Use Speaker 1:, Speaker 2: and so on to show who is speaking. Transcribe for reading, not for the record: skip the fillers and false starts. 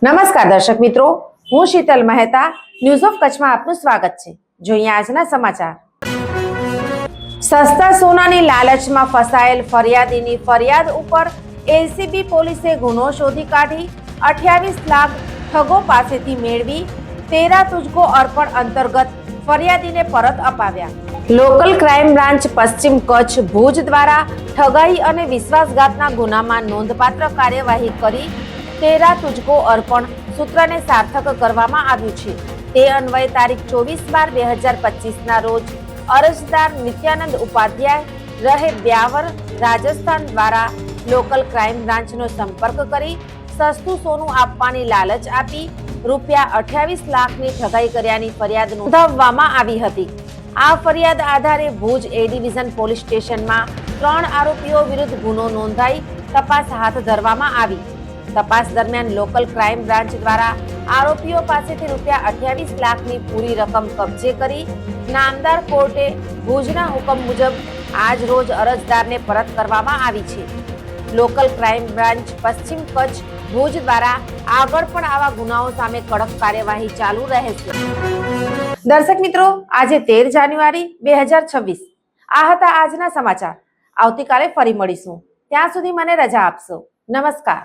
Speaker 1: નમસ્કાર દર્શક મિત્રો, હું શીતલ મહેતા ન્યૂઝ ઓફ કચ્છમાં આપનું સ્વાગત છે। જોઈએ આજના સમાચાર। સસ્તા સોનાની લાલચમાં ફસાયેલ ફરિયાદીની ફરિયાદ ઉપર એલસીબી પોલીસે ગુનો શોધી કાઢી 28 લાખ ઠગો પાસેથી મેળવી 13 તુજકો અર્પણ અંતર્ગત ફરિયાદીને પરત અપાવ્યા। લોકલ ક્રાઇમ બ્રાન્ચ પશ્ચિમ કચ્છ ભુજ દ્વારા ઠગાઈ અને વિશ્વાસઘાતના ગુનામાં નોંધપાત્ર કાર્યવાહી કરી 13 તુજકો અર્પણ સૂત્રને સાર્થક કરવામાં આવ્યું છે। તે અન્વયે તારીખ 24/12/2025 રોજ અરજદાર નિત્યાનંદ ઉપાધ્યાય રહે બ્યાવર રાજસ્થાન દ્વારા લોકલ ક્રાઇમ બ્રાન્ચનો સંપર્ક કરી સસ્તું સોનું આપવાની લાલચ આપી રૂપિયા 28 લાખની ઠગાઈ કર્યાની ફરિયાદ નોંધાવવામાં આવી હતી। આ ફરિયાદ આધારે ભુજ એ ડિવિઝન પોલીસ સ્ટેશનમાં 3 આરોપીઓ વિરુદ્ધ ગુનો નોંધાઈ તપાસ હાથ ધરવામાં આવી। તપાસ દરમિયાન લોકલ ક્રાઇમ બ્રાન્ચ દ્વારા આરોપીઓ પાસેથી રૂપિયા 28 લાખની પૂરી રકમ કબજે કરી નામદાર કોર્ટે ભુજના હુકમ મુજબ આજ રોજ અરજદારને પરત કરવામાં આવી છે। લોકલ ક્રાઇમ બ્રાન્ચ પશ્ચિમ કચ્છ ભુજ દ્વારા આગળ પણ આવા ગુનાઓ સામે કડક કાર્યવાહી ચાલુ રહેશે। દર્શક મિત્રો, આજે 13 જાન્યુઆરી 2026 આ હતા આજના સમાચાર। આવતીકાલે ફરી મળીશું, ત્યાં સુધી મને રજા આપશો। નમસ્કાર।